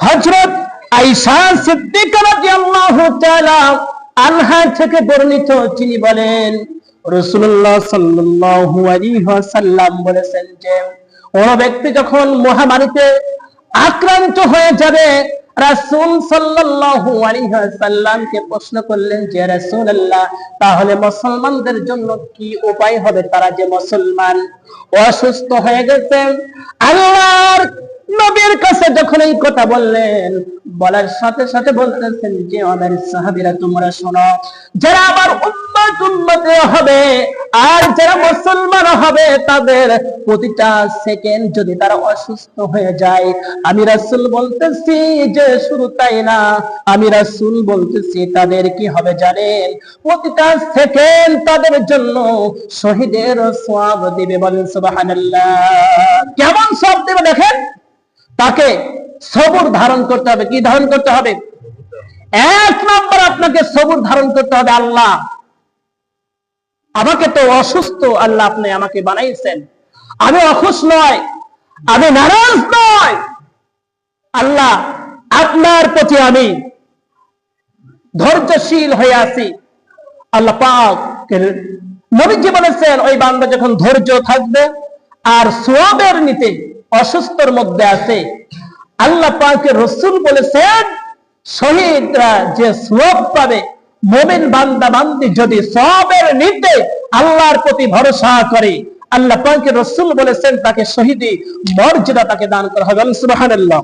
হযরত আয়েশা সিদ্দিকা রাদিয়াল্লাহু তাআলা আনহা থেকে বর্ণিত, তিনি বলেন রাসূলুল্লাহ সাল্লাল্লাহু আলাইহি ওয়াসাল্লাম বলেছেন যে কোন ব্যক্তি যখন মহামারীতে আক্রান্ত হয়ে যাবে, রাসূল সাল্লাল্লাহু আলাইহি ওয়াসাল্লামকে প্রশ্ন করলেন যে রাসূলুল্লাহ, তাহলে মুসলমানদের জন্য কি উপায় হবে? তারা যে মুসলমান অসুস্থ হয়ে গেছে, আল্লাহর নবীর কাছে যখন এই কথা বললেন, বলার সাথে সাথে বলতেছেন যে আমার সাহাবীরা তোমরা শোনো, যারা আমার উম্মত হবে আর যারা মুসলমান হবে, তাদের প্রতিটা সেকেন্ড যদি তারা অসুস্থ হয়ে যায়, আমি রাসূল বলতেছি যে শুধু তাই না, আমি রাসূল বলতেছি তাদের কি হবে জানেন? প্রতিটা সেকেন্ড তাদের জন্য শহীদের সওয়াব দিবে। বলেন সুবহানাল্লাহ। কেমন সওয়াব দেবে দেখেন। তাকে সবর ধারণ করতে হবে। কি ধারণ করতে হবে? এক নম্বর, আপনাকে সবর ধারণ করতে হবে। আল্লাহ আমাকে তো অসুস্থ, আল্লাহ আপনি আমাকে বানাইছেন, আমি অখুশ নয়, আমি নারাজ নয়, আল্লাহ আপনার প্রতি আমি ধৈর্যশীল হয়ে আছি। আল্লাহ পাক নবীজি বলেছেন ওই বান্দা যখন ধৈর্য থাকবে আর সওয়াবের নিতে অসুস্থর মধ্যে আছে, আল্লাহ পাকের রাসূল বলেছেন শহীদরা যে সওয়াব পাবে, মুমিন বান্দা বান্দি যদি সওয়াবের নিতে আল্লাহর প্রতি ভরসা করে, আল্লাহ পাকের রাসূল বলেছেন তাকে শহীদি মর্যাদা তাকে দান করা হবে। সুবহানাল্লাহ।